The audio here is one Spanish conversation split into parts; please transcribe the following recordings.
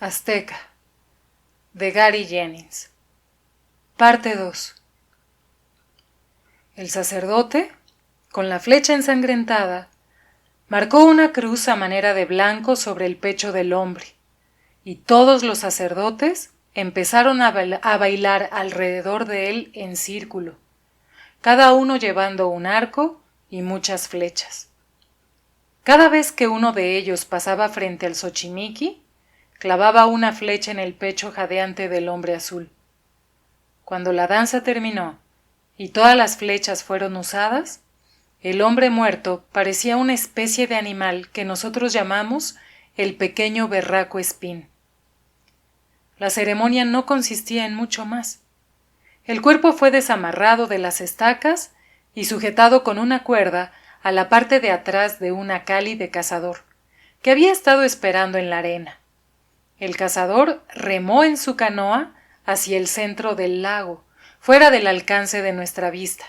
Azteca, de Gary Jennings. Parte 2. El sacerdote, con la flecha ensangrentada, marcó una cruz a manera de blanco sobre el pecho del hombre, y todos los sacerdotes empezaron a bailar alrededor de él en círculo, cada uno llevando un arco y muchas flechas. Cada vez que uno de ellos pasaba frente al Xochimilco, clavaba una flecha en el pecho jadeante del hombre azul. Cuando la danza terminó y todas las flechas fueron usadas, el hombre muerto parecía una especie de animal que nosotros llamamos el pequeño berraco espín. La ceremonia no consistía en mucho más. El cuerpo fue desamarrado de las estacas y sujetado con una cuerda a la parte de atrás de una cali de cazador, que había estado esperando en la arena. El cazador remó en su canoa hacia el centro del lago, fuera del alcance de nuestra vista,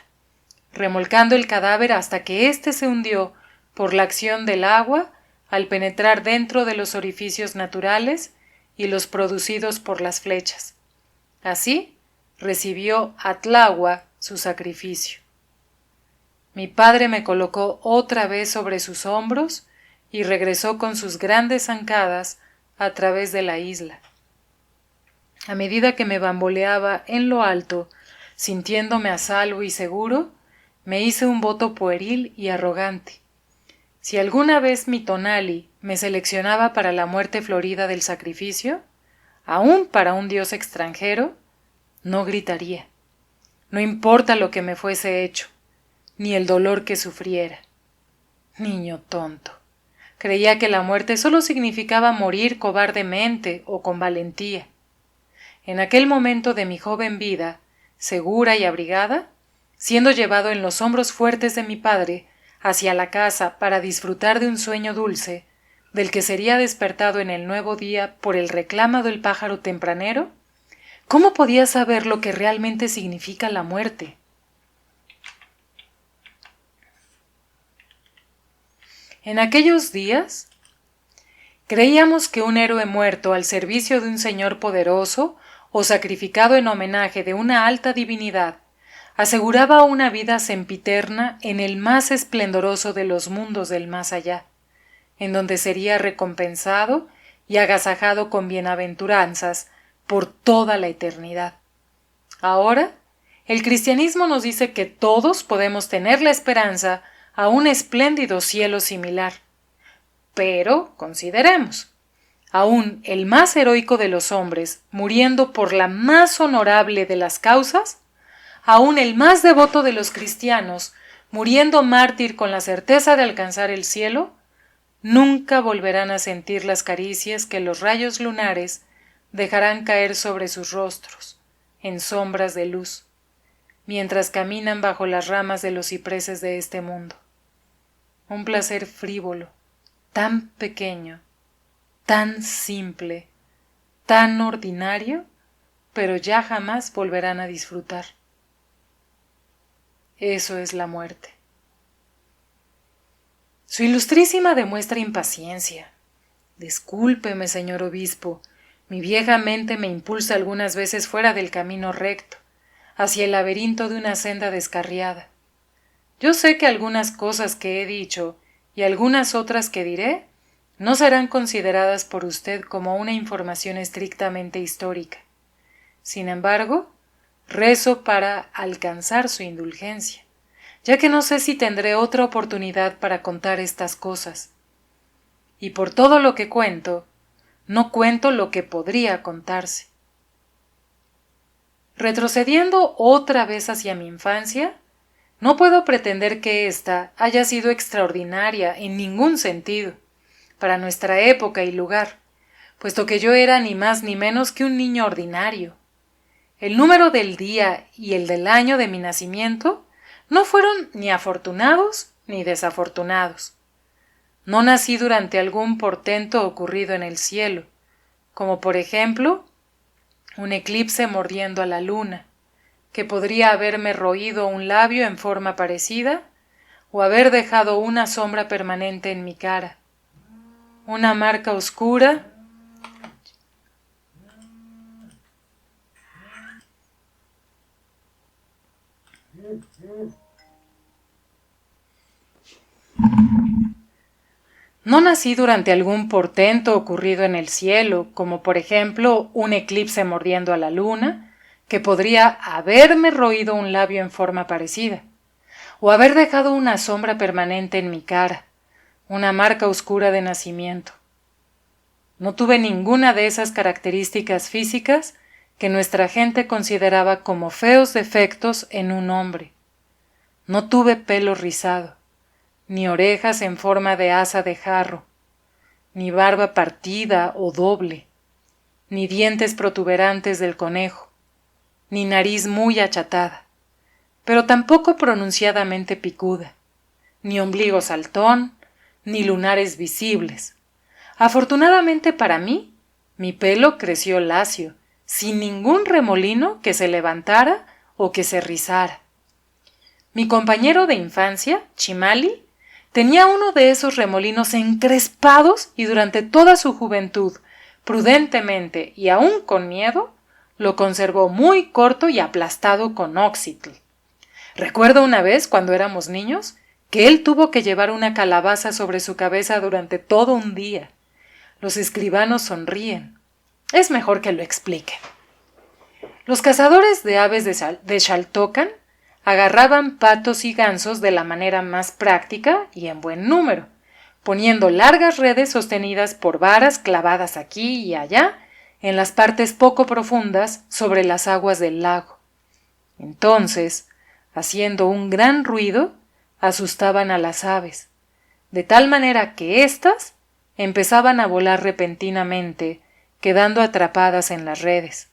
remolcando el cadáver hasta que éste se hundió por la acción del agua al penetrar dentro de los orificios naturales y los producidos por las flechas. Así recibió Atlahua su sacrificio. Mi padre me colocó otra vez sobre sus hombros y regresó con sus grandes zancadas a través de la isla. A medida que me bamboleaba en lo alto, sintiéndome a salvo y seguro, me hice un voto pueril y arrogante. Si alguna vez mi tonali me seleccionaba para la muerte florida del sacrificio, aun para un dios extranjero, no gritaría. No importa lo que me fuese hecho, ni el dolor que sufriera. Niño tonto. Creía que la muerte solo significaba morir cobardemente o con valentía. En aquel momento de mi joven vida, segura y abrigada, siendo llevado en los hombros fuertes de mi padre hacia la casa para disfrutar de un sueño dulce, del que sería despertado en el nuevo día por el reclamo del pájaro tempranero, ¿cómo podía saber lo que realmente significa la muerte? En aquellos días, creíamos que un héroe muerto al servicio de un señor poderoso o sacrificado en homenaje de una alta divinidad aseguraba una vida sempiterna en el más esplendoroso de los mundos del más allá, en donde sería recompensado y agasajado con bienaventuranzas por toda la eternidad. Ahora, el cristianismo nos dice que todos podemos tener la esperanza a un espléndido cielo similar. Pero, consideremos, aún el más heroico de los hombres, muriendo por la más honorable de las causas, aún el más devoto de los cristianos, muriendo mártir con la certeza de alcanzar el cielo, nunca volverán a sentir las caricias que los rayos lunares dejarán caer sobre sus rostros, en sombras de luz, mientras caminan bajo las ramas de los cipreses de este mundo. Un placer frívolo, tan pequeño, tan simple, tan ordinario, pero ya jamás volverán a disfrutar. Eso es la muerte. Su ilustrísima demuestra impaciencia. Discúlpeme, señor obispo, mi vieja mente me impulsa algunas veces fuera del camino recto, hacia el laberinto de una senda descarriada. Yo sé que algunas cosas que he dicho y algunas otras que diré no serán consideradas por usted como una información estrictamente histórica. Sin embargo, rezo para alcanzar su indulgencia, ya que no sé si tendré otra oportunidad para contar estas cosas. Y por todo lo que cuento, no cuento lo que podría contarse. Retrocediendo otra vez hacia mi infancia, no puedo pretender que ésta haya sido extraordinaria en ningún sentido, para nuestra época y lugar, puesto que yo era ni más ni menos que un niño ordinario. El número del día y el del año de mi nacimiento no fueron ni afortunados ni desafortunados. No nací durante algún portento ocurrido en el cielo, como por ejemplo un eclipse mordiendo a la luna, que podría haberme roído un labio en forma parecida o haber dejado una sombra permanente en mi cara, una marca oscura No nací durante algún portento ocurrido en el cielo, como por ejemplo un eclipse mordiendo a la luna, que podría haberme roído un labio en forma parecida, o haber dejado una sombra permanente en mi cara, una marca oscura de nacimiento. No tuve ninguna de esas características físicas que nuestra gente consideraba como feos defectos en un hombre. No tuve pelo rizado, ni orejas en forma de asa de jarro, ni barba partida o doble, ni dientes protuberantes del conejo, ni nariz muy achatada, pero tampoco pronunciadamente picuda, ni ombligo saltón, ni lunares visibles. Afortunadamente para mí, mi pelo creció lacio, sin ningún remolino que se levantara o que se rizara. Mi compañero de infancia, Chimali, tenía uno de esos remolinos encrespados y durante toda su juventud, prudentemente y aún con miedo, lo conservó muy corto y aplastado con Oxitl. Recuerdo una vez, cuando éramos niños, que él tuvo que llevar una calabaza sobre su cabeza durante todo un día. Los escribanos sonríen. Es mejor que lo explique. Los cazadores de aves de Xaltocan agarraban patos y gansos de la manera más práctica y en buen número, poniendo largas redes sostenidas por varas clavadas aquí y allá en las partes poco profundas sobre las aguas del lago. Entonces, haciendo un gran ruido, asustaban a las aves, de tal manera que éstas empezaban a volar repentinamente, quedando atrapadas en las redes.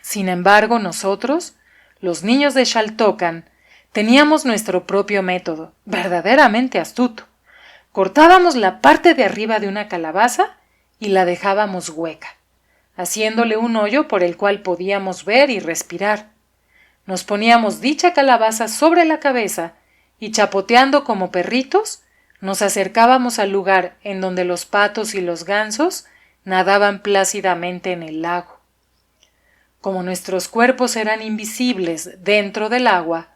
Sin embargo, nosotros, los niños de Xaltocan, teníamos nuestro propio método, verdaderamente astuto. Cortábamos la parte de arriba de una calabaza y la dejábamos hueca, haciéndole un hoyo por el cual podíamos ver y respirar. Nos poníamos dicha calabaza sobre la cabeza y, chapoteando como perritos, nos acercábamos al lugar en donde los patos y los gansos nadaban plácidamente en el lago. Como nuestros cuerpos eran invisibles dentro del agua,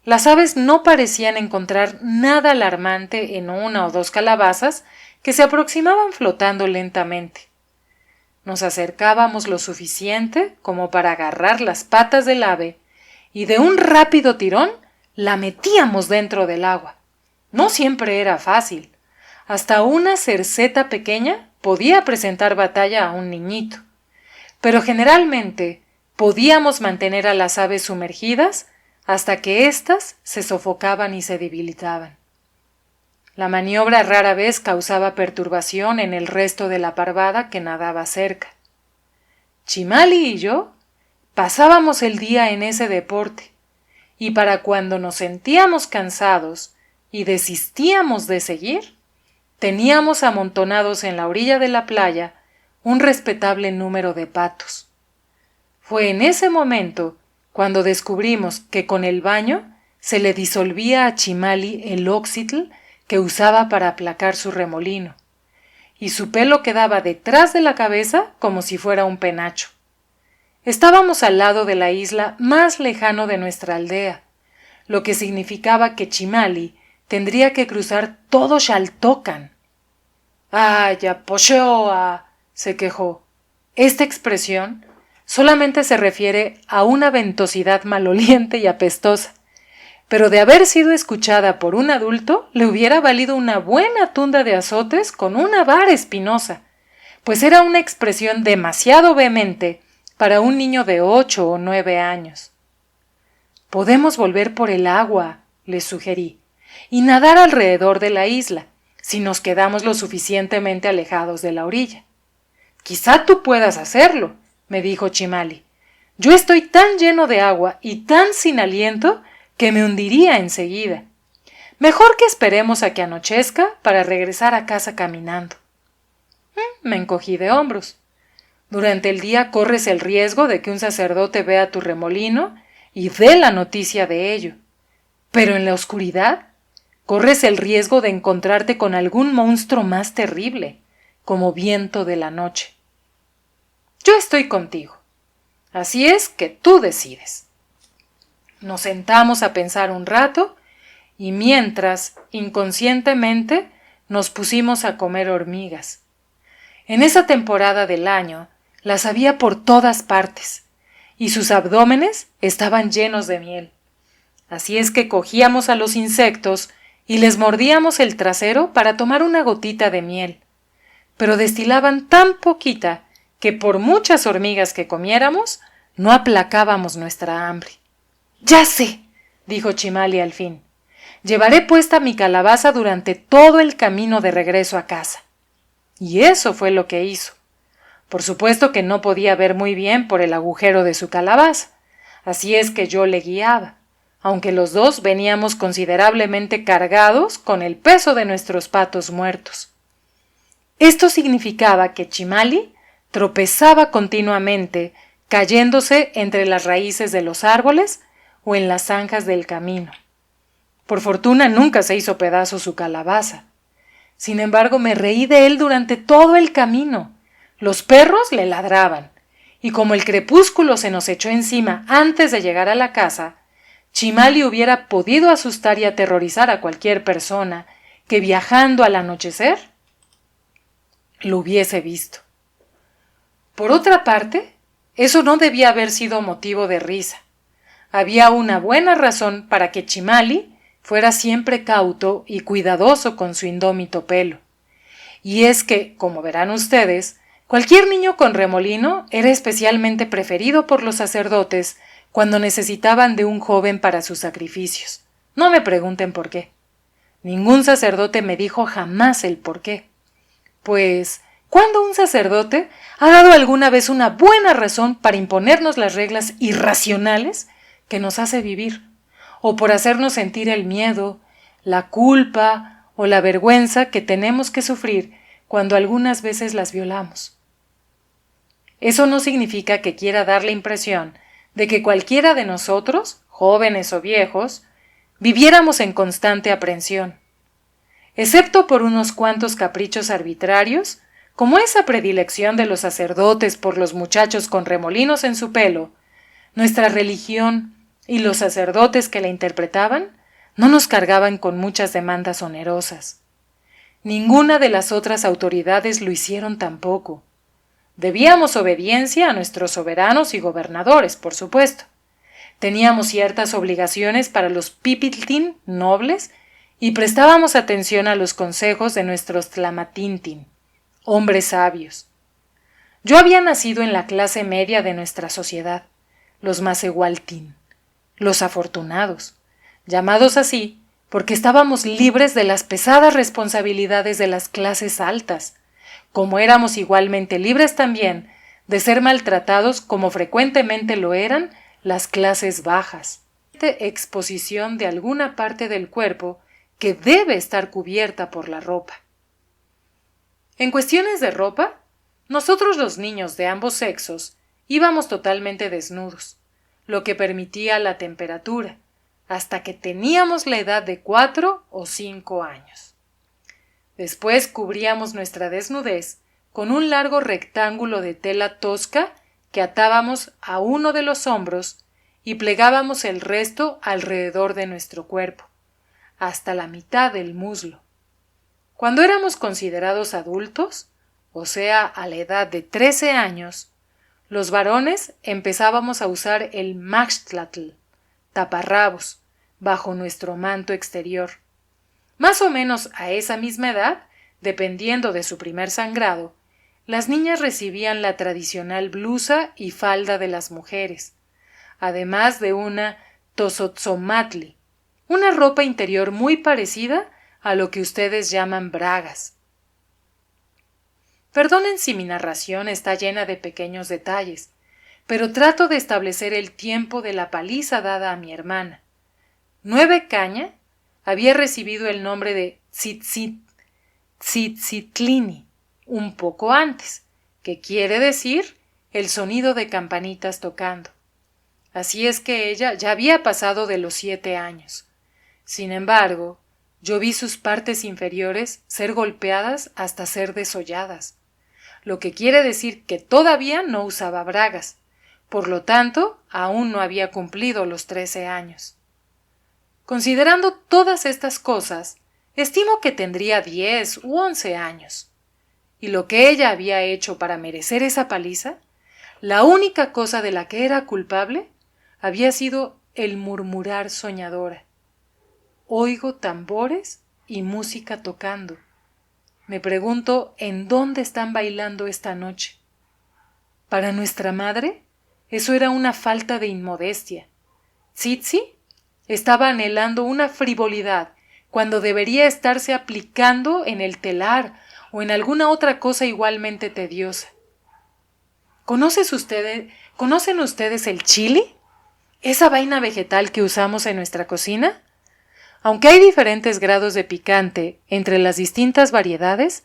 las aves no parecían encontrar nada alarmante en una o dos calabazas que se aproximaban flotando lentamente. Nos acercábamos lo suficiente como para agarrar las patas del ave y de un rápido tirón la metíamos dentro del agua. No siempre era fácil. Hasta una cerceta pequeña podía presentar batalla a un niñito. Pero generalmente podíamos mantener a las aves sumergidas hasta que éstas se sofocaban y se debilitaban. La maniobra rara vez causaba perturbación en el resto de la parvada que nadaba cerca. Chimali y yo pasábamos el día en ese deporte, y para cuando nos sentíamos cansados y desistíamos de seguir, teníamos amontonados en la orilla de la playa un respetable número de patos. Fue en ese momento cuando descubrimos que con el baño se le disolvía a Chimali el Oxitl que usaba para aplacar su remolino, y su pelo quedaba detrás de la cabeza como si fuera un penacho. Estábamos al lado de la isla más lejano de nuestra aldea, lo que significaba que Chimali tendría que cruzar todo Xaltocan. «¡Ay, Aposhoa!», se quejó. Esta expresión solamente se refiere a una ventosidad maloliente y apestosa, pero de haber sido escuchada por un adulto le hubiera valido una buena tunda de azotes con una vara espinosa, pues era una expresión demasiado vehemente para un niño de 8 o 9 años. «Podemos volver por el agua», les sugerí, «y nadar alrededor de la isla, si nos quedamos lo suficientemente alejados de la orilla». «Quizá tú puedas hacerlo», me dijo Chimali. «Yo estoy tan lleno de agua y tan sin aliento que me hundiría enseguida. Mejor que esperemos a que anochezca para regresar a casa caminando». Me encogí de hombros. Durante el día corres el riesgo de que un sacerdote vea tu remolino y dé la noticia de ello. Pero en la oscuridad corres el riesgo de encontrarte con algún monstruo más terrible, como viento de la noche. Yo estoy contigo. Así es que tú decides. Nos sentamos a pensar un rato y mientras, inconscientemente, nos pusimos a comer hormigas. En esa temporada del año las había por todas partes y sus abdómenes estaban llenos de miel. Así es que cogíamos a los insectos y les mordíamos el trasero para tomar una gotita de miel, pero destilaban tan poquita que por muchas hormigas que comiéramos, no aplacábamos nuestra hambre. —¡Ya sé! —dijo Chimali al fin. —Llevaré puesta mi calabaza durante todo el camino de regreso a casa. Y eso fue lo que hizo. Por supuesto que no podía ver muy bien por el agujero de su calabaza, así es que yo le guiaba, aunque los dos veníamos considerablemente cargados con el peso de nuestros patos muertos. Esto significaba que Chimali tropezaba continuamente, cayéndose entre las raíces de los árboles o en las zanjas del camino. Por fortuna nunca se hizo pedazos su calabaza. Sin embargo, me reí de él durante todo el camino. Los perros le ladraban, y como el crepúsculo se nos echó encima antes de llegar a la casa, Chimali hubiera podido asustar y aterrorizar a cualquier persona que viajando al anochecer lo hubiese visto. Por otra parte, eso no debía haber sido motivo de risa. Había una buena razón para que Chimali fuera siempre cauto y cuidadoso con su indómito pelo. Y es que, como verán ustedes, cualquier niño con remolino era especialmente preferido por los sacerdotes cuando necesitaban de un joven para sus sacrificios. No me pregunten por qué. Ningún sacerdote me dijo jamás el por qué. Pues, ¿cuándo un sacerdote ha dado alguna vez una buena razón para imponernos las reglas irracionales que nos hace vivir, o por hacernos sentir el miedo, la culpa o la vergüenza que tenemos que sufrir cuando algunas veces las violamos? Eso no significa que quiera dar la impresión de que cualquiera de nosotros, jóvenes o viejos, viviéramos en constante aprensión. Excepto por unos cuantos caprichos arbitrarios, como esa predilección de los sacerdotes por los muchachos con remolinos en su pelo, nuestra religión y los sacerdotes que la interpretaban no nos cargaban con muchas demandas onerosas. Ninguna de las otras autoridades lo hicieron tampoco. Debíamos obediencia a nuestros soberanos y gobernadores, por supuesto. Teníamos ciertas obligaciones para los pipiltín nobles y prestábamos atención a los consejos de nuestros tlamatintin, hombres sabios. Yo había nacido en la clase media de nuestra sociedad, los macehualtín, los afortunados, llamados así porque estábamos libres de las pesadas responsabilidades de las clases altas, como éramos igualmente libres también de ser maltratados como frecuentemente lo eran las clases bajas. Exposición de alguna parte del cuerpo que debe estar cubierta por la ropa. En cuestiones de ropa, nosotros los niños de ambos sexos íbamos totalmente desnudos, lo que permitía la temperatura, hasta que teníamos la edad de 4 o 5 años. Después cubríamos nuestra desnudez con un largo rectángulo de tela tosca que atábamos a uno de los hombros y plegábamos el resto alrededor de nuestro cuerpo, hasta la mitad del muslo. Cuando éramos considerados adultos, o sea, a la edad de 13 años, los varones empezábamos a usar el maxtlatl, taparrabos, bajo nuestro manto exterior. Más o menos a esa misma edad, dependiendo de su primer sangrado, las niñas recibían la tradicional blusa y falda de las mujeres, además de una tosotzomatli, una ropa interior muy parecida a lo que ustedes llaman bragas. Perdonen si mi narración está llena de pequeños detalles, pero trato de establecer el tiempo de la paliza dada a mi hermana. 9 Caña había recibido el nombre de Tzitzitlini un poco antes, que quiere decir el sonido de campanitas tocando. Así es que ella ya había pasado de los 7 años. Sin embargo, yo vi sus partes inferiores ser golpeadas hasta ser desolladas, lo que quiere decir que todavía no usaba bragas, Por lo tanto, aún no había cumplido los 13 años. Considerando todas estas cosas, estimo que tendría 10 u 11 años. Y lo que ella había hecho para merecer esa paliza, la única cosa de la que era culpable, había sido el murmurar soñadora. Oigo tambores y música tocando. Me pregunto en dónde están bailando esta noche. Para nuestra madre, eso era una falta de inmodestia. Tsitsi estaba anhelando una frivolidad cuando debería estarse aplicando en el telar o en alguna otra cosa igualmente tediosa. ¿Conocen ustedes el chili? ¿Esa vaina vegetal que usamos en nuestra cocina? Aunque hay diferentes grados de picante entre las distintas variedades,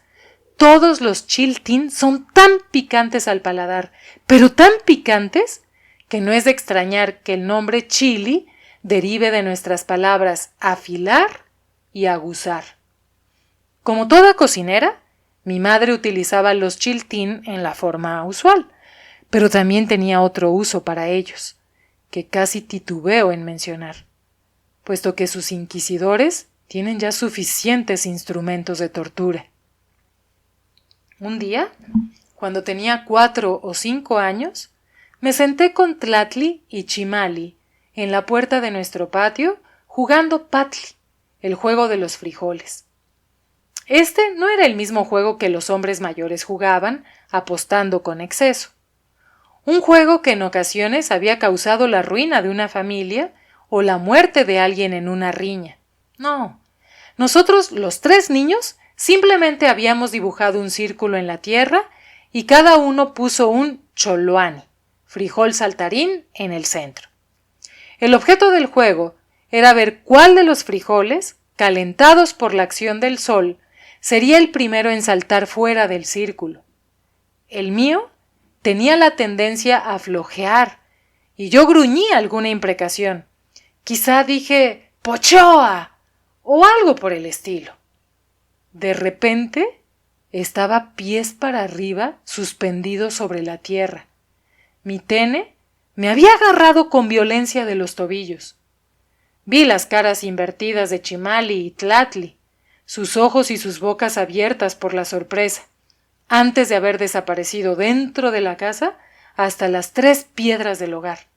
todos los chiltín son tan picantes al paladar, pero tan picantes, que no es de extrañar que el nombre chili derive de nuestras palabras afilar y aguzar. Como toda cocinera, mi madre utilizaba los chiltín en la forma usual, pero también tenía otro uso para ellos, que casi titubeo en mencionar, puesto que sus inquisidores tienen ya suficientes instrumentos de tortura. Un día, cuando tenía 4 o 5 años, me senté con Tlatli y Chimali en la puerta de nuestro patio jugando patli, el juego de los frijoles. Este no era el mismo juego que los hombres mayores jugaban, apostando con exceso. Un juego que en ocasiones había causado la ruina de una familia o la muerte de alguien en una riña. No, nosotros, los 3 niños, simplemente habíamos dibujado un círculo en la tierra y cada uno puso un choloani, frijol saltarín, en el centro. El objeto del juego era ver cuál de los frijoles, calentados por la acción del sol, sería el primero en saltar fuera del círculo. El mío tenía la tendencia a flojear y yo gruñí alguna imprecación. Quizá dije ¡Pochoa! O algo por el estilo. De repente estaba pies para arriba suspendido sobre la tierra. Mi tene me había agarrado con violencia de los tobillos. Vi las caras invertidas de Chimali y Tlatli, sus ojos y sus bocas abiertas por la sorpresa, antes de haber desaparecido dentro de la casa hasta las 3 piedras del hogar.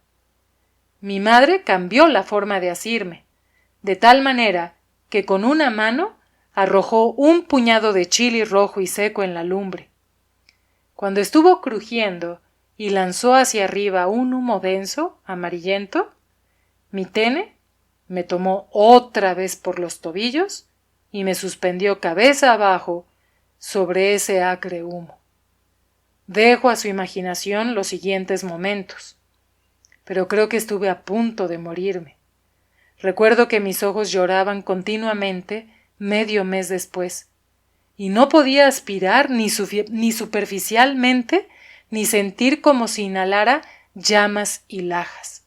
Mi madre cambió la forma de asirme, de tal manera que con una mano arrojó un puñado de chili rojo y seco en la lumbre. Cuando estuvo crujiendo y lanzó hacia arriba un humo denso, amarillento, mi tene me tomó otra vez por los tobillos y me suspendió cabeza abajo sobre ese acre humo. Dejo a su imaginación los siguientes momentos, pero creo que estuve a punto de morirme. Recuerdo que mis ojos lloraban continuamente medio mes después, y no podía aspirar ni superficialmente ni sentir como si inhalara llamas y lajas.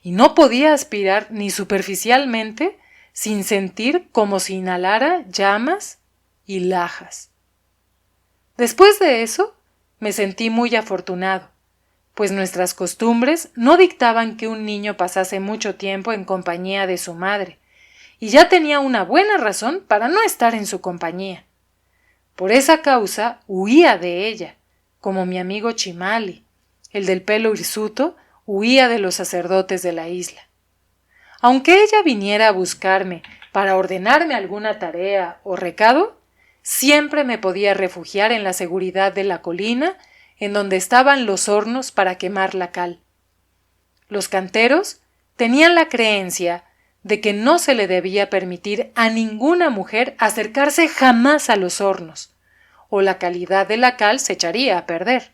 Y no podía aspirar ni superficialmente sin sentir como si inhalara llamas y lajas. Después de eso, me sentí muy afortunado, pues nuestras costumbres no dictaban que un niño pasase mucho tiempo en compañía de su madre, y ya tenía una buena razón para no estar en su compañía. Por esa causa huía de ella, como mi amigo Chimali, el del pelo hirsuto, huía de los sacerdotes de la isla. Aunque ella viniera a buscarme para ordenarme alguna tarea o recado, siempre me podía refugiar en la seguridad de la colina en donde estaban los hornos para quemar la cal. Los canteros tenían la creencia de que no se le debía permitir a ninguna mujer acercarse jamás a los hornos, o la calidad de la cal se echaría a perder,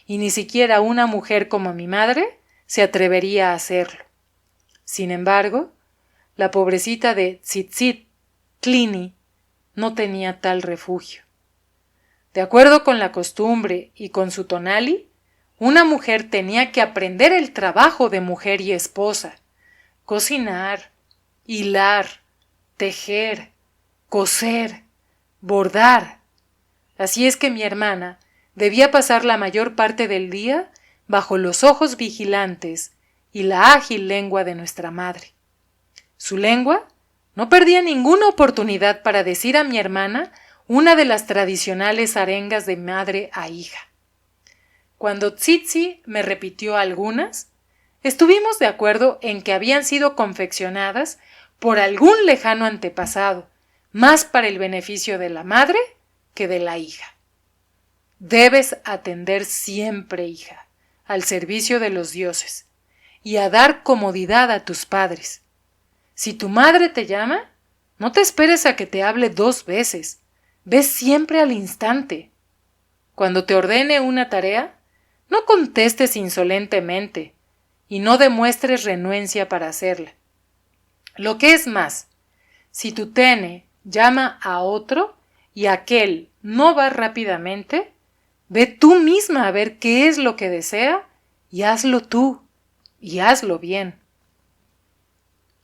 y ni siquiera una mujer como mi madre se atrevería a hacerlo. Sin embargo, la pobrecita de Tzitzit Tlini no tenía tal refugio. De acuerdo con la costumbre y con su tonali, una mujer tenía que aprender el trabajo de mujer y esposa, cocinar, hilar, tejer, coser, bordar. Así es que mi hermana debía pasar la mayor parte del día bajo los ojos vigilantes y la ágil lengua de nuestra madre. Su lengua no perdía ninguna oportunidad para decir a mi hermana una de las tradicionales arengas de madre a hija. Cuando Tsitsi me repitió algunas, estuvimos de acuerdo en que habían sido confeccionadas por algún lejano antepasado, más para el beneficio de la madre que de la hija. Debes atender siempre, hija, al servicio de los dioses, y a dar comodidad a tus padres. Si tu madre te llama, no te esperes a que te hable 2 veces. Ve siempre al instante. Cuando te ordene una tarea, no contestes insolentemente y no demuestres renuencia para hacerla. Lo que es más, si tu tene llama a otro y aquel no va rápidamente, ve tú misma a ver qué es lo que desea y hazlo tú, y hazlo bien.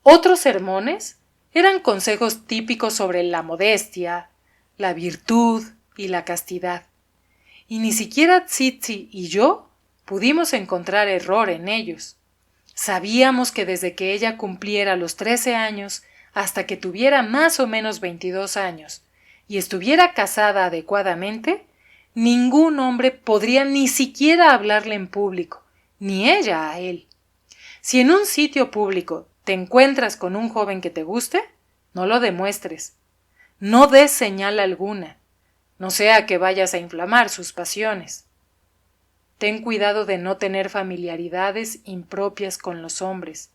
Otros sermones eran consejos típicos sobre la modestia, la virtud y la castidad, y ni siquiera Tsitsi y yo pudimos encontrar error en ellos. Sabíamos que desde que ella cumpliera los 13 años hasta que tuviera más o menos 22 años y estuviera casada adecuadamente, ningún hombre podría ni siquiera hablarle en público, ni ella a él. Si en un sitio público te encuentras con un joven que te guste, no lo demuestres. No des señal alguna, no sea que vayas a inflamar sus pasiones. Ten cuidado de no tener familiaridades impropias con los hombres.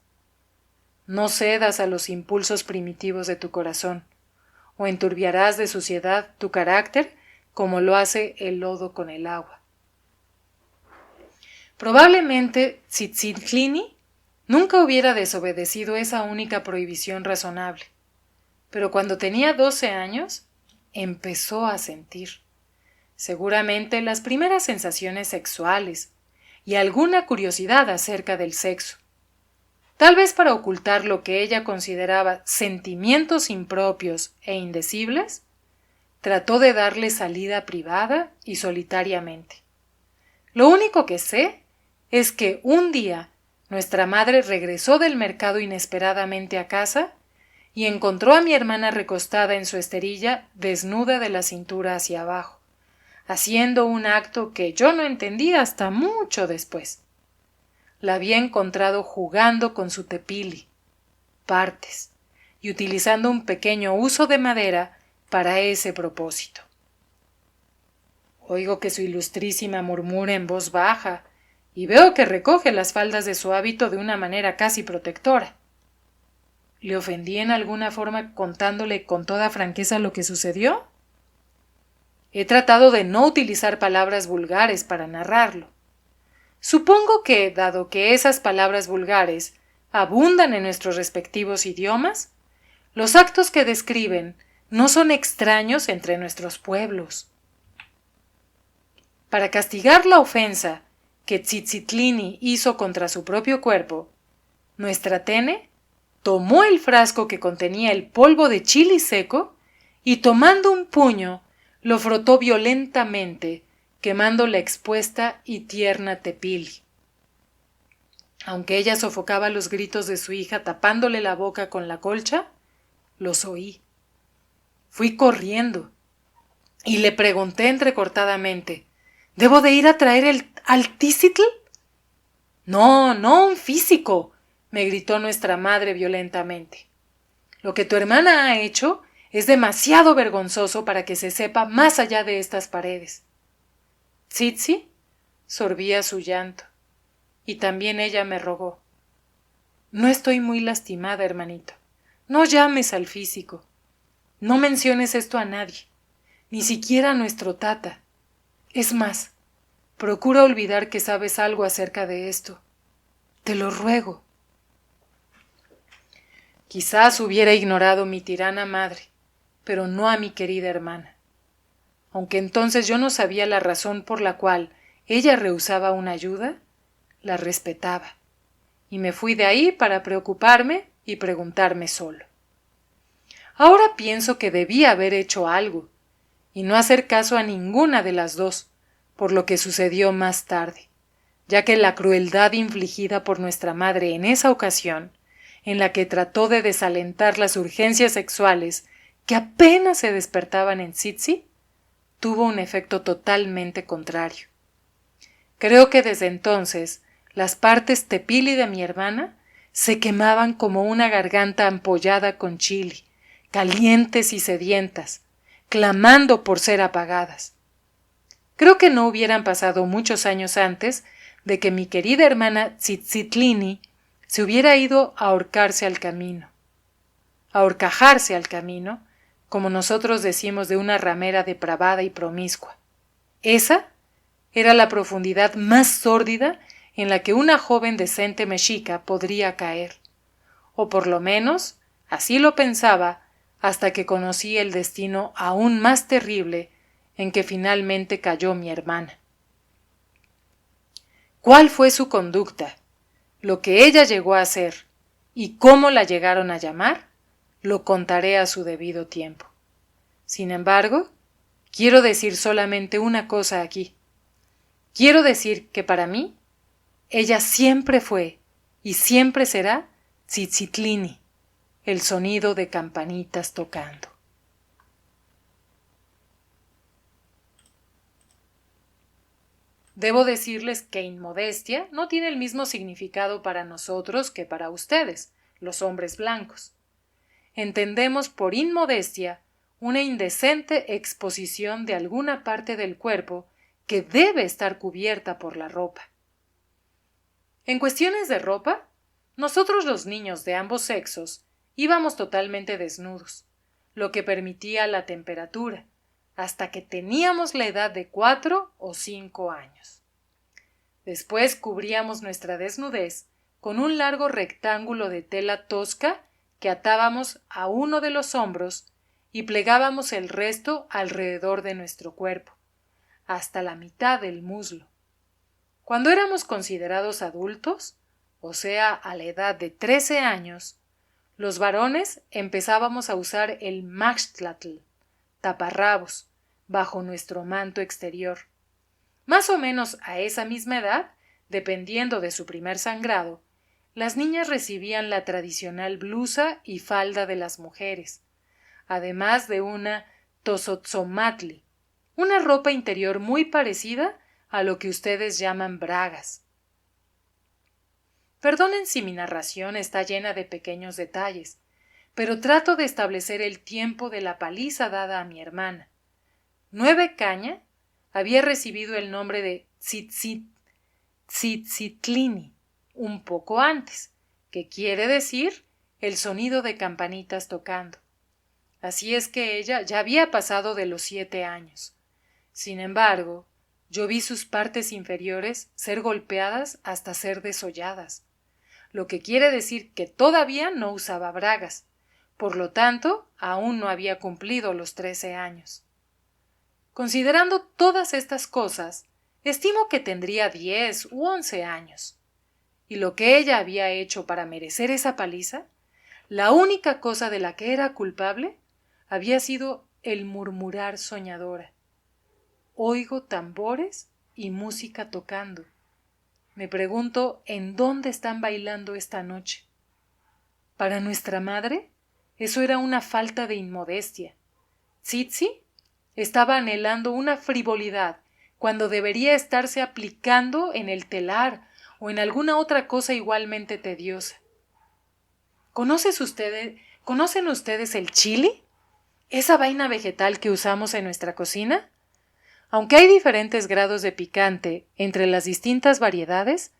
No cedas a los impulsos primitivos de tu corazón, o enturbiarás de suciedad tu carácter como lo hace el lodo con el agua. Probablemente Tsitsiklini nunca hubiera desobedecido esa única prohibición razonable, pero cuando tenía 12 años, empezó a sentir, seguramente las primeras sensaciones sexuales y alguna curiosidad acerca del sexo. Tal vez para ocultar lo que ella consideraba sentimientos impropios e indecibles, trató de darle salida privada y solitariamente. Lo único que sé es que un día nuestra madre regresó del mercado inesperadamente a casa y encontró a mi hermana recostada en su esterilla, desnuda de la cintura hacia abajo, haciendo un acto que yo no entendí hasta mucho después. La había encontrado jugando con su tepili, partes, y utilizando un pequeño uso de madera para ese propósito. Oigo que su ilustrísima murmura en voz baja, y veo que recoge las faldas de su hábito de una manera casi protectora. ¿Le ofendí en alguna forma contándole con toda franqueza lo que sucedió? He tratado de no utilizar palabras vulgares para narrarlo. Supongo que, dado que esas palabras vulgares abundan en nuestros respectivos idiomas, los actos que describen no son extraños entre nuestros pueblos. Para castigar la ofensa que Tsitsiklini hizo contra su propio cuerpo, nuestra tene tomó el frasco que contenía el polvo de chili seco y tomando un puño lo frotó violentamente, quemando la expuesta y tierna tepili. Aunque ella sofocaba los gritos de su hija tapándole la boca con la colcha, los oí. Fui corriendo y le pregunté entrecortadamente: ¿debo de ir a traer al Tzitl? No, no un físico, me gritó nuestra madre violentamente. Lo que tu hermana ha hecho es demasiado vergonzoso para que se sepa más allá de estas paredes. Tsitsi sorbía su llanto, y también ella me rogó: no estoy muy lastimada, hermanito. No llames al físico. No menciones esto a nadie, ni siquiera a nuestro tata. Es más, procura olvidar que sabes algo acerca de esto. Te lo ruego. Quizás hubiera ignorado mi tirana madre, pero no a mi querida hermana. Aunque entonces yo no sabía la razón por la cual ella rehusaba una ayuda, la respetaba, y me fui de ahí para preocuparme y preguntarme solo. Ahora pienso que debía haber hecho algo, y no hacer caso a ninguna de las dos, por lo que sucedió más tarde, ya que la crueldad infligida por nuestra madre en esa ocasión, en la que trató de desalentar las urgencias sexuales que apenas se despertaban en Tsitsi, tuvo un efecto totalmente contrario. Creo que desde entonces las partes tepili de mi hermana se quemaban como una garganta ampollada con chili, calientes y sedientas, clamando por ser apagadas. Creo que no hubieran pasado muchos años antes de que mi querida hermana Tzitzitliini se hubiera ido a ahorcarse al camino. A horcajarse al camino, como nosotros decimos de una ramera depravada y promiscua. Esa era la profundidad más sórdida en la que una joven decente mexica podría caer. O por lo menos, así lo pensaba, hasta que conocí el destino aún más terrible en que finalmente cayó mi hermana. ¿Cuál fue su conducta? Lo que ella llegó a hacer y cómo la llegaron a llamar, lo contaré a su debido tiempo. Sin embargo, quiero decir solamente una cosa aquí. Quiero decir que para mí, ella siempre fue y siempre será Tzitzitliini, el sonido de campanitas tocando. Debo decirles que inmodestia no tiene el mismo significado para nosotros que para ustedes, los hombres blancos. Entendemos por inmodestia una indecente exposición de alguna parte del cuerpo que debe estar cubierta por la ropa. En cuestiones de ropa, nosotros los niños de ambos sexos íbamos totalmente desnudos, lo que permitía la temperatura, hasta que teníamos la edad de 4 o 5 años. Después cubríamos nuestra desnudez con un largo rectángulo de tela tosca que atábamos a uno de los hombros y plegábamos el resto alrededor de nuestro cuerpo, hasta la mitad del muslo. Cuando éramos considerados adultos, o sea, a la edad de 13 años, los varones empezábamos a usar el maxtlatl, taparrabos, bajo nuestro manto exterior. Más o menos a esa misma edad, dependiendo de su primer sangrado, las niñas recibían la tradicional blusa y falda de las mujeres, además de una tosotzomatli, una ropa interior muy parecida a lo que ustedes llaman bragas. Perdonen si mi narración está llena de pequeños detalles, pero trato de establecer el tiempo de la paliza dada a mi hermana. 9 Caña había recibido el nombre de Tzitzitliini un poco antes, que quiere decir el sonido de campanitas tocando. Así es que ella ya había pasado de los 7 años. Sin embargo, yo vi sus partes inferiores ser golpeadas hasta ser desolladas, lo que quiere decir que todavía no usaba bragas, por lo tanto, aún no había cumplido los 13 años. Considerando todas estas cosas, estimo que tendría 10 u 11 años. Y lo que ella había hecho para merecer esa paliza, la única cosa de la que era culpable, había sido el murmurar soñadora. Oigo tambores y música tocando. Me pregunto en dónde están bailando esta noche. Para nuestra madre, eso era una falta de inmodestia. Tsitsi estaba anhelando una frivolidad cuando debería estarse aplicando en el telar o en alguna otra cosa igualmente tediosa. ¿Conocen ustedes el chili? ¿Esa vaina vegetal que usamos en nuestra cocina? Aunque hay diferentes grados de picante entre las distintas variedades,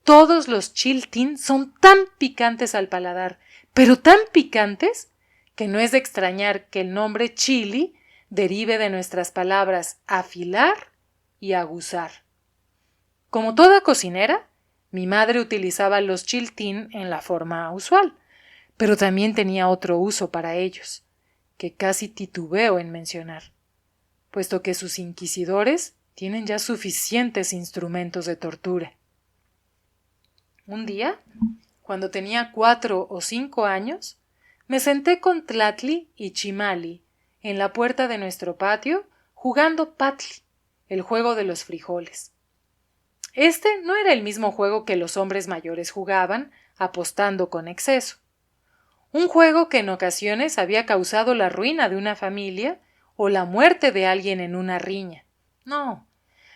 todos los chiltín son tan picantes al paladar, pero tan picantes, que no es de extrañar que el nombre chili derive de nuestras palabras afilar y aguzar. Como toda cocinera, mi madre utilizaba los chiltín en la forma usual, pero también tenía otro uso para ellos, que casi titubeo en mencionar, puesto que sus inquisidores tienen ya suficientes instrumentos de tortura. Un día, cuando tenía 4 o 5 años, me senté con Tlatli y Chimali en la puerta de nuestro patio jugando patli, el juego de los frijoles. Este no era el mismo juego que los hombres mayores jugaban, apostando con exceso. Un juego que en ocasiones había causado la ruina de una familia o la muerte de alguien en una riña. No,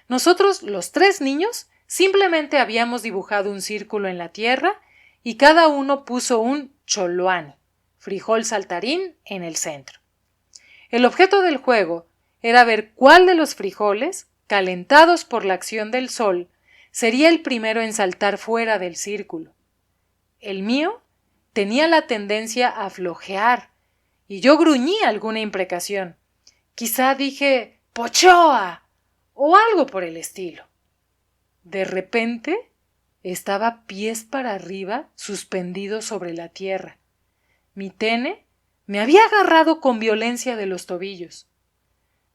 nosotros, los 3 niños, simplemente habíamos dibujado un círculo en la tierra y cada uno puso un choloani, frijol saltarín, en el centro. El objeto del juego era ver cuál de los frijoles, calentados por la acción del sol, sería el primero en saltar fuera del círculo. El mío tenía la tendencia a flojear, y yo gruñí alguna imprecación. Quizá dije «¡Pochoa!» o algo por el estilo. De repente estaba pies para arriba, suspendido sobre la tierra. Mi tene me había agarrado con violencia de los tobillos.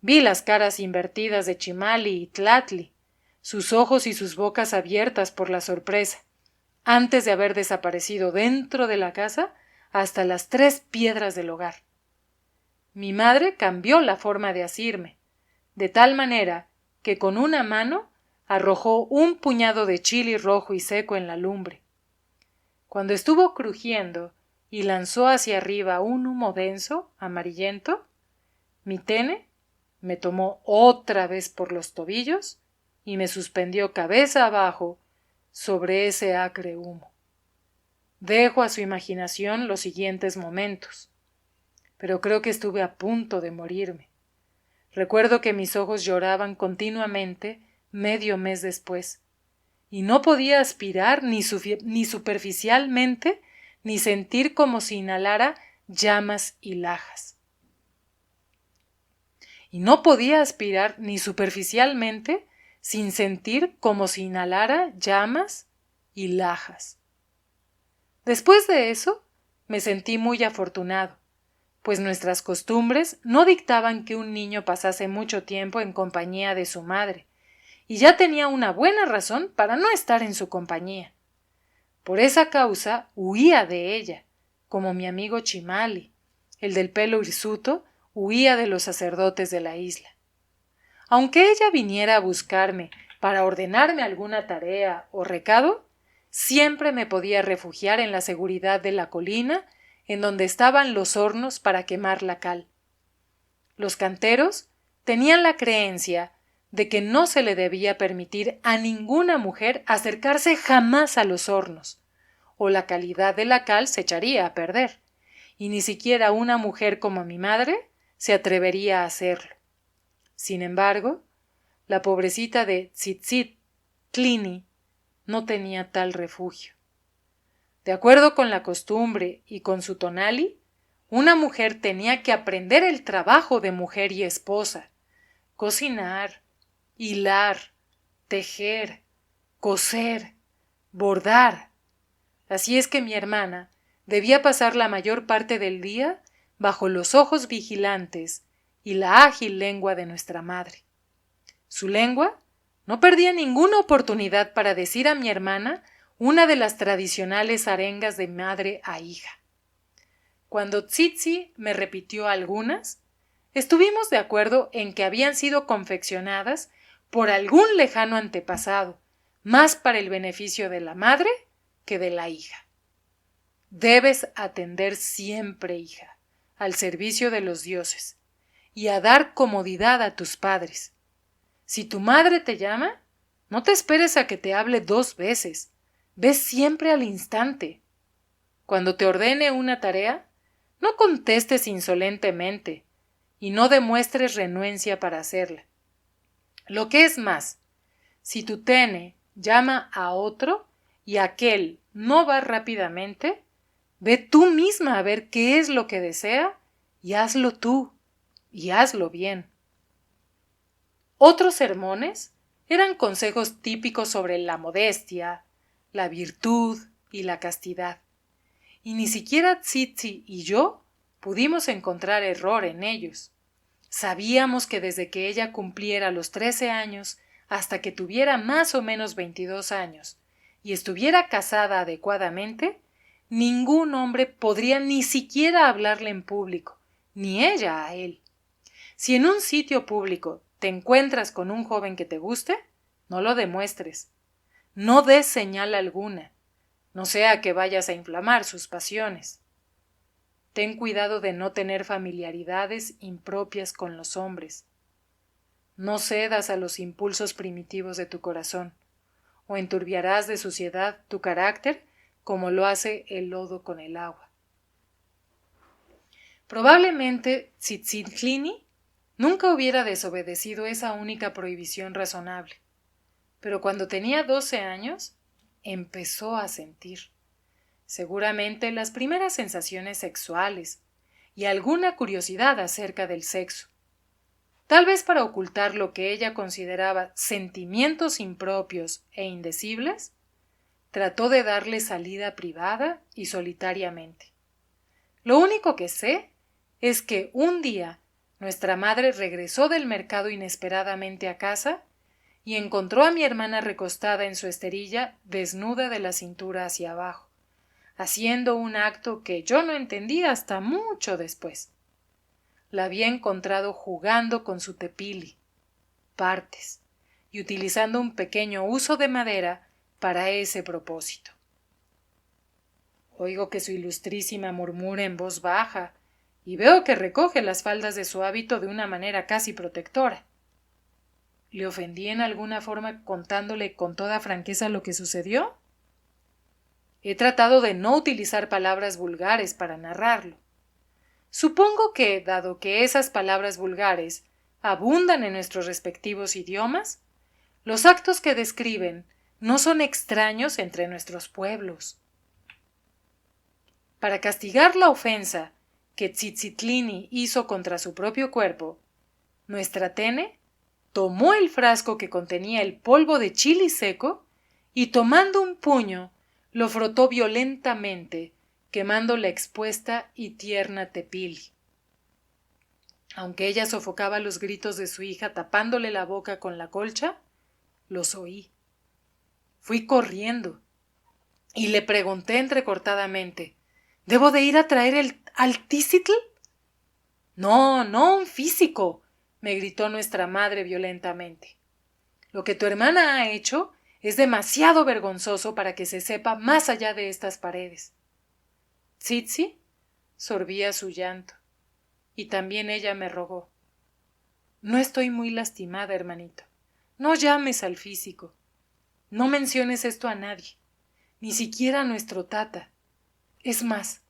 Vi las caras invertidas de Chimali y Tlatli, sus ojos y sus bocas abiertas por la sorpresa, antes de haber desaparecido dentro de la casa hasta las 3 piedras del hogar. Mi madre cambió la forma de asirme, de tal manera que con una mano arrojó un puñado de chili rojo y seco en la lumbre. Cuando estuvo crujiendo y lanzó hacia arriba un humo denso, amarillento, mi tene me tomó otra vez por los tobillos y me suspendió cabeza abajo sobre ese acre humo. Dejo a su imaginación los siguientes momentos, pero creo que estuve a punto de morirme. Recuerdo que mis ojos lloraban continuamente medio mes después, y no podía aspirar ni superficialmente ni sentir como si inhalara llamas y lajas. Y no podía aspirar ni superficialmente sin sentir como si inhalara llamas y lajas. Después de eso, me sentí muy afortunado, pues nuestras costumbres no dictaban que un niño pasase mucho tiempo en compañía de su madre, y ya tenía una buena razón para no estar en su compañía. Por esa causa huía de ella, como mi amigo Chimali, el del pelo hirsuto, huía de los sacerdotes de la isla. Aunque ella viniera a buscarme para ordenarme alguna tarea o recado, siempre me podía refugiar en la seguridad de la colina en donde estaban los hornos para quemar la cal. Los canteros tenían la creencia de que no se le debía permitir a ninguna mujer acercarse jamás a los hornos, o la calidad de la cal se echaría a perder, y ni siquiera una mujer como mi madre se atrevería a hacerlo. Sin embargo, la pobrecita de Tzitzit Tlini no tenía tal refugio. De acuerdo con la costumbre y con su tonali, una mujer tenía que aprender el trabajo de mujer y esposa, cocinar, hilar, tejer, coser, bordar. Así es que mi hermana debía pasar la mayor parte del día bajo los ojos vigilantes y la ágil lengua de nuestra madre. Su lengua no perdía ninguna oportunidad para decir a mi hermana una de las tradicionales arengas de madre a hija. Cuando Tsitsi me repitió algunas, estuvimos de acuerdo en que habían sido confeccionadas por algún lejano antepasado, más para el beneficio de la madre que de la hija. Debes atender siempre, hija, al servicio de los dioses, y a dar comodidad a tus padres. Si tu madre te llama, no te esperes a que te hable 2 veces, ve siempre al instante. Cuando te ordene una tarea, no contestes insolentemente y no demuestres renuencia para hacerla. Lo que es más, si tu tene llama a otro y aquel no va rápidamente, ve tú misma a ver qué es lo que desea y hazlo tú, y hazlo bien. Otros sermones eran consejos típicos sobre la modestia, la virtud y la castidad, y ni siquiera Tsitsi y yo pudimos encontrar error en ellos. Sabíamos que desde que ella cumpliera los 13 años hasta que tuviera más o menos 22 años y estuviera casada adecuadamente, ningún hombre podría ni siquiera hablarle en público, ni ella a él. Si en un sitio público ¿Te encuentras con un joven que te guste? No lo demuestres. No des señal alguna, no sea que vayas a inflamar sus pasiones. Ten cuidado de no tener familiaridades impropias con los hombres. No cedas a los impulsos primitivos de tu corazón, o enturbiarás de suciedad tu carácter como lo hace el lodo con el agua. Probablemente Tzitzitlini nunca hubiera desobedecido esa única prohibición razonable, pero cuando tenía 12 años empezó a sentir, seguramente las primeras sensaciones sexuales y alguna curiosidad acerca del sexo. Tal vez para ocultar lo que ella consideraba sentimientos impropios e indecibles, trató de darle salida privada y solitariamente. Lo único que sé es que un día nuestra madre regresó del mercado inesperadamente a casa y encontró a mi hermana recostada en su esterilla, desnuda de la cintura hacia abajo, haciendo un acto que yo no entendí hasta mucho después. La había encontrado jugando con su tepili, partes, y utilizando un pequeño huso de madera para ese propósito. Oigo que su ilustrísima murmura en voz baja, y veo que recoge las faldas de su hábito de una manera casi protectora. ¿Le ofendí en alguna forma contándole con toda franqueza lo que sucedió? He tratado de no utilizar palabras vulgares para narrarlo. Supongo que, dado que esas palabras vulgares abundan en nuestros respectivos idiomas, los actos que describen no son extraños entre nuestros pueblos. Para castigar la ofensa que Tzitzitlini hizo contra su propio cuerpo, nuestra Tene tomó el frasco que contenía el polvo de chili seco y tomando un puño lo frotó violentamente, quemando la expuesta y tierna tepili. Aunque ella sofocaba los gritos de su hija tapándole la boca con la colcha, los oí. Fui corriendo y le pregunté entrecortadamente: ¿Debo de ir a traer al Tzitl? No, no un físico, me gritó nuestra madre violentamente. Lo que tu hermana ha hecho es demasiado vergonzoso para que se sepa más allá de estas paredes. Tsitsi sorbía su llanto, y también ella me rogó: no estoy muy lastimada, hermanito. No llames al físico. No menciones esto a nadie, ni siquiera a nuestro tata. Es más,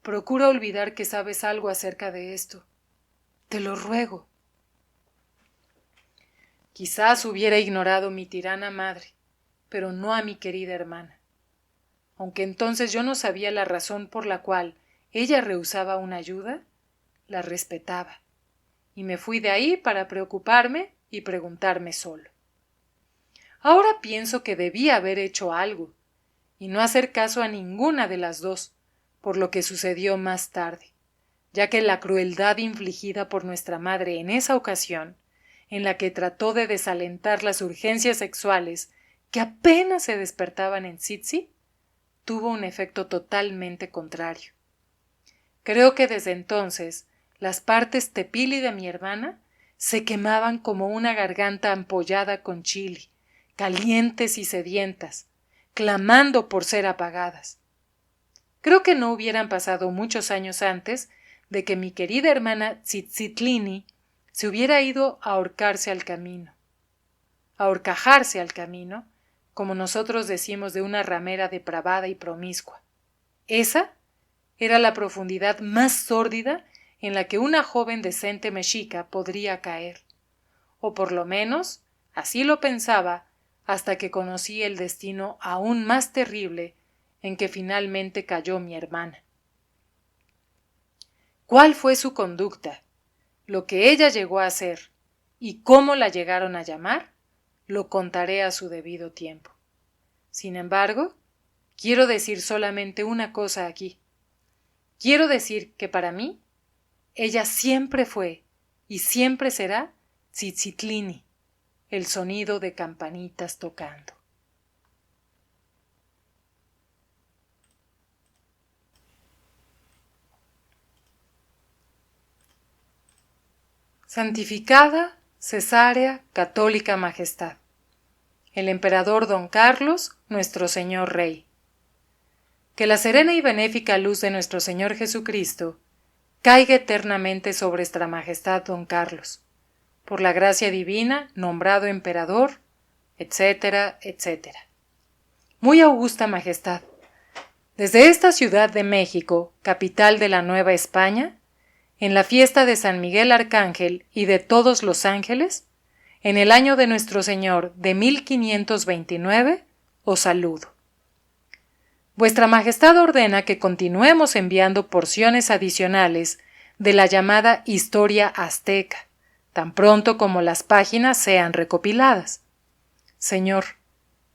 procura olvidar que sabes algo acerca de esto. Te lo ruego. Quizás hubiera ignorado mi tirana madre, pero no a mi querida hermana. Aunque entonces yo no sabía la razón por la cual ella rehusaba una ayuda, la respetaba, y me fui de ahí para preocuparme y preguntarme solo. Ahora pienso que debía haber hecho algo, y no hacer caso a ninguna de las dos, por lo que sucedió más tarde, ya que la crueldad infligida por nuestra madre en esa ocasión, en la que trató de desalentar las urgencias sexuales que apenas se despertaban en Tsitsi, tuvo un efecto totalmente contrario. Creo que desde entonces las partes tepili de mi hermana se quemaban como una garganta ampollada con chili, calientes y sedientas, clamando por ser apagadas. Creo que no hubieran pasado muchos años antes de que mi querida hermana Tzitzitlini se hubiera ido a ahorcarse al camino. A horcajarse al camino, como nosotros decimos de una ramera depravada y promiscua. Esa era la profundidad más sórdida en la que una joven decente mexica podría caer, o por lo menos así lo pensaba hasta que conocí el destino aún más terrible en que finalmente cayó mi hermana. ¿Cuál fue su conducta? Lo que ella llegó a hacer y cómo la llegaron a llamar, lo contaré a su debido tiempo. Sin embargo, quiero decir solamente una cosa aquí. Quiero decir que para mí, ella siempre fue y siempre será Tzitzitlini, el sonido de campanitas tocando. Santificada Cesárea Católica Majestad. El emperador Don Carlos, nuestro Señor Rey. Que la serena y benéfica luz de nuestro Señor Jesucristo caiga eternamente sobre vuestra Majestad Don Carlos, por la gracia divina, nombrado emperador, etcétera, etcétera. Muy augusta Majestad, desde esta Ciudad de México, capital de la Nueva España, en la fiesta de San Miguel Arcángel y de todos los ángeles, en el año de nuestro Señor de 1529, os saludo. Vuestra Majestad ordena que continuemos enviando porciones adicionales de la llamada Historia Azteca, tan pronto como las páginas sean recopiladas. Señor,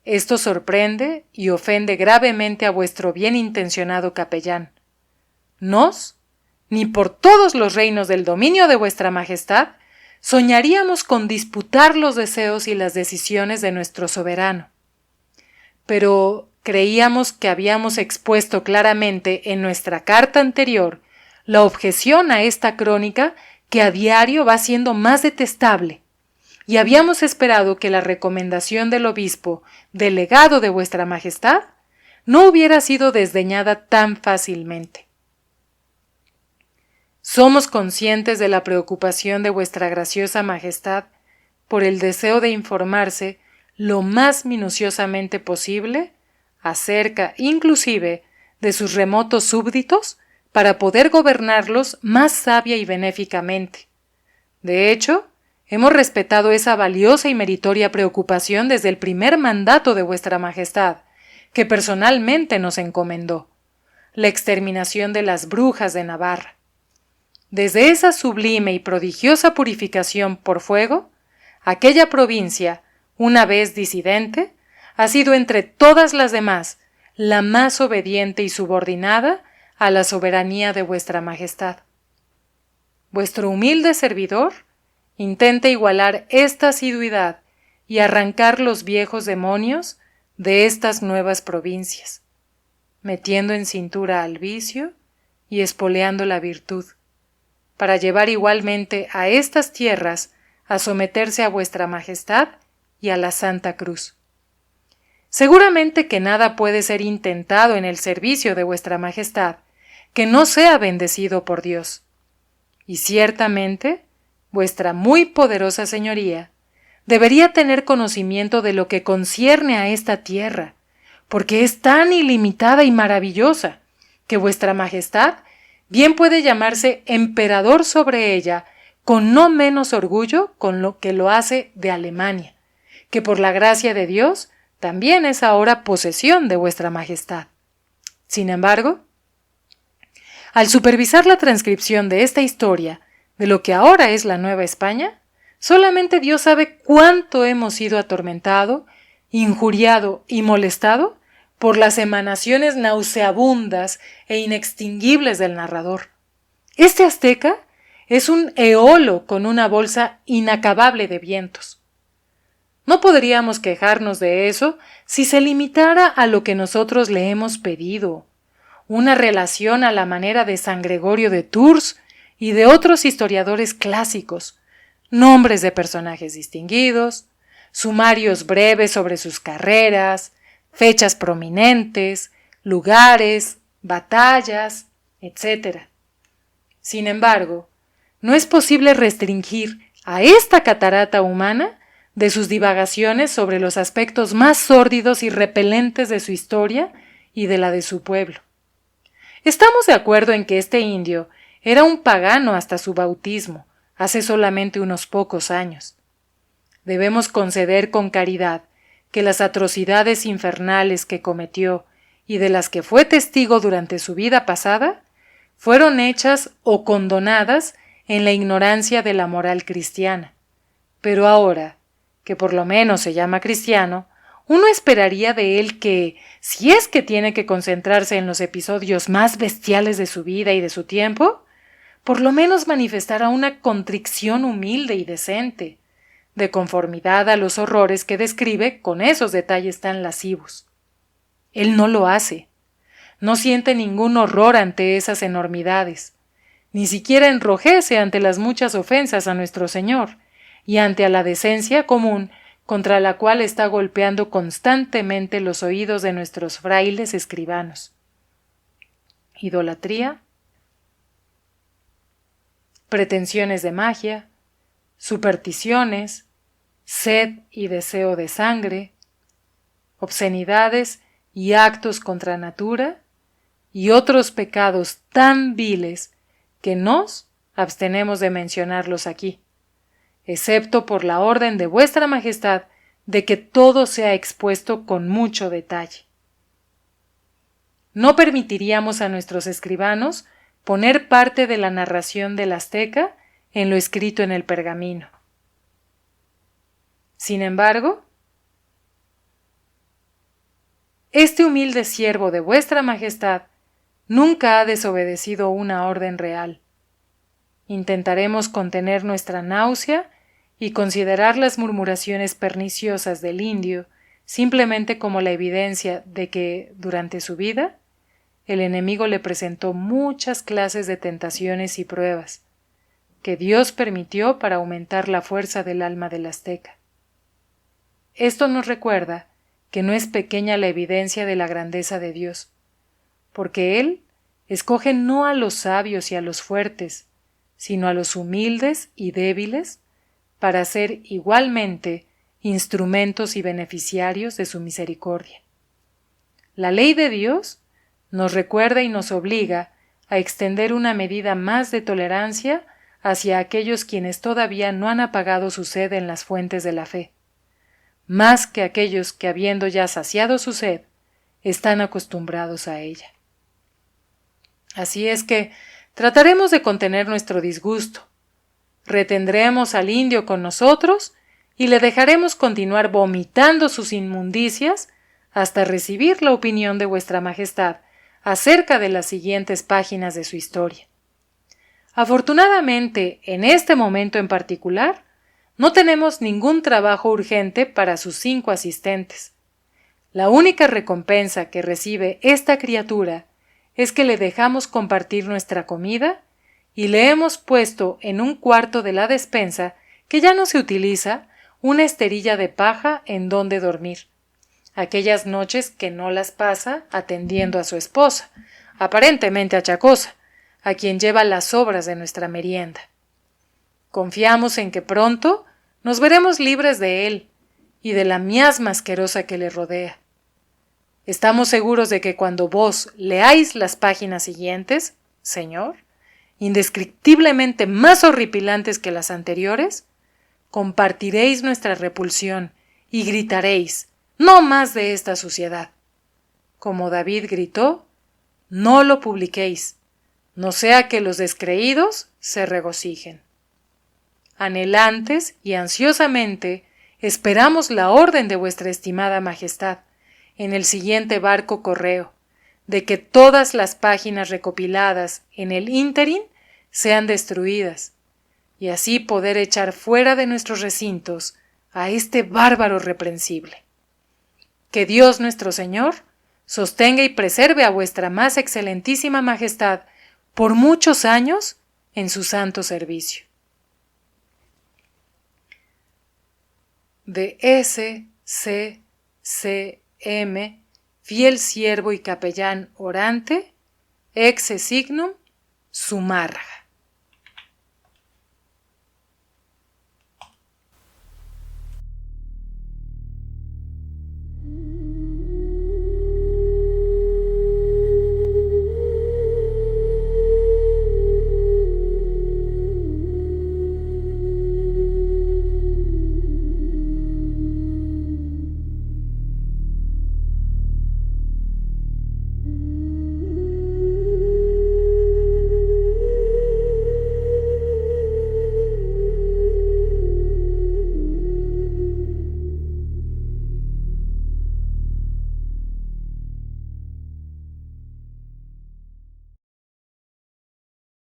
esto sorprende y ofende gravemente a vuestro bien intencionado capellán. Nos, ni por todos los reinos del dominio de vuestra Majestad, soñaríamos con disputar los deseos y las decisiones de nuestro soberano. Pero creíamos que habíamos expuesto claramente en nuestra carta anterior la objeción a esta crónica que a diario va siendo más detestable, y habíamos esperado que la recomendación del obispo, delegado de vuestra Majestad, no hubiera sido desdeñada tan fácilmente. Somos conscientes de la preocupación de vuestra graciosa Majestad por el deseo de informarse lo más minuciosamente posible acerca, inclusive, de sus remotos súbditos para poder gobernarlos más sabia y benéficamente. De hecho, hemos respetado esa valiosa y meritoria preocupación desde el primer mandato de vuestra Majestad, que personalmente nos encomendó, la exterminación de las brujas de Navarra. Desde esa sublime y prodigiosa purificación por fuego, aquella provincia, una vez disidente, ha sido entre todas las demás la más obediente y subordinada a la soberanía de vuestra Majestad. Vuestro humilde servidor intenta igualar esta asiduidad y arrancar los viejos demonios de estas nuevas provincias, metiendo en cintura al vicio y espoleando la virtud, para llevar igualmente a estas tierras a someterse a vuestra Majestad y a la Santa Cruz. Seguramente que nada puede ser intentado en el servicio de vuestra Majestad que no sea bendecido por Dios. Y ciertamente, vuestra muy poderosa señoría debería tener conocimiento de lo que concierne a esta tierra, porque es tan ilimitada y maravillosa que vuestra Majestad bien puede llamarse emperador sobre ella con no menos orgullo con lo que lo hace de Alemania, que por la gracia de Dios también es ahora posesión de vuestra Majestad. Sin embargo, al supervisar la transcripción de esta historia de lo que ahora es la Nueva España, solamente Dios sabe cuánto hemos sido atormentado, injuriado y molestado por las emanaciones nauseabundas e inextinguibles del narrador. Este azteca es un eolo con una bolsa inacabable de vientos. No podríamos quejarnos de eso si se limitara a lo que nosotros le hemos pedido, una relación a la manera de San Gregorio de Tours y de otros historiadores clásicos, nombres de personajes distinguidos, sumarios breves sobre sus carreras, fechas prominentes, lugares, batallas, etc. Sin embargo, no es posible restringir a esta catarata humana de sus divagaciones sobre los aspectos más sórdidos y repelentes de su historia y de la de su pueblo. Estamos de acuerdo en que este indio era un pagano hasta su bautismo, hace solamente unos pocos años. Debemos conceder con caridad que las atrocidades infernales que cometió y de las que fue testigo durante su vida pasada fueron hechas o condonadas en la ignorancia de la moral cristiana. Pero ahora, que por lo menos se llama cristiano, uno esperaría de él que, si es que tiene que concentrarse en los episodios más bestiales de su vida y de su tiempo, por lo menos manifestara una contrición humilde y decente, de conformidad a los horrores que describe con esos detalles tan lascivos. Él no lo hace. No siente ningún horror ante esas enormidades, ni siquiera enrojece ante las muchas ofensas a nuestro Señor, y ante la decencia común contra la cual está golpeando constantemente los oídos de nuestros frailes escribanos. Idolatría, pretensiones de magia, supersticiones, sed y deseo de sangre, obscenidades y actos contra natura, y otros pecados tan viles que nos abstenemos de mencionarlos aquí, excepto por la orden de vuestra Majestad de que todo sea expuesto con mucho detalle. No permitiríamos a nuestros escribanos poner parte de la narración del azteca en lo escrito en el pergamino. Sin embargo, este humilde siervo de vuestra Majestad nunca ha desobedecido una orden real. Intentaremos contener nuestra náusea y considerar las murmuraciones perniciosas del indio simplemente como la evidencia de que, durante su vida, el enemigo le presentó muchas clases de tentaciones y pruebas, que Dios permitió para aumentar la fuerza del alma del azteca. Esto nos recuerda que no es pequeña la evidencia de la grandeza de Dios, porque Él escoge no a los sabios y a los fuertes, sino a los humildes y débiles, para ser igualmente instrumentos y beneficiarios de su misericordia. La ley de Dios nos recuerda y nos obliga a extender una medida más de tolerancia hacia aquellos quienes todavía no han apagado su sed en las fuentes de la fe, más que aquellos que, habiendo ya saciado su sed, están acostumbrados a ella. Así es que trataremos de contener nuestro disgusto, retendremos al indio con nosotros y le dejaremos continuar vomitando sus inmundicias hasta recibir la opinión de vuestra Majestad acerca de las siguientes páginas de su historia. Afortunadamente, en este momento en particular, no tenemos ningún trabajo urgente para sus 5 asistentes. La única recompensa que recibe esta criatura es que le dejamos compartir nuestra comida y le hemos puesto en un cuarto de la despensa que ya no se utiliza una esterilla de paja en donde dormir, aquellas noches que no las pasa atendiendo a su esposa, aparentemente achacosa, a quien lleva las sobras de nuestra merienda. Confiamos en que pronto nos veremos libres de él y de la miasma asquerosa que le rodea. Estamos seguros de que cuando vos leáis las páginas siguientes, Señor, indescriptiblemente más horripilantes que las anteriores, compartiréis nuestra repulsión y gritaréis: «¡No más de esta suciedad!». Como David gritó: «No lo publiquéis, no sea que los descreídos se regocijen». Anhelantes y ansiosamente esperamos la orden de vuestra estimada Majestad en el siguiente barco correo, de que todas las páginas recopiladas en el ínterin sean destruidas, y así poder echar fuera de nuestros recintos a este bárbaro reprensible. Que Dios nuestro Señor sostenga y preserve a vuestra más excelentísima Majestad por muchos años en su santo servicio. De S.C.C.M., fiel siervo y capellán orante, exe signum Zumárraga.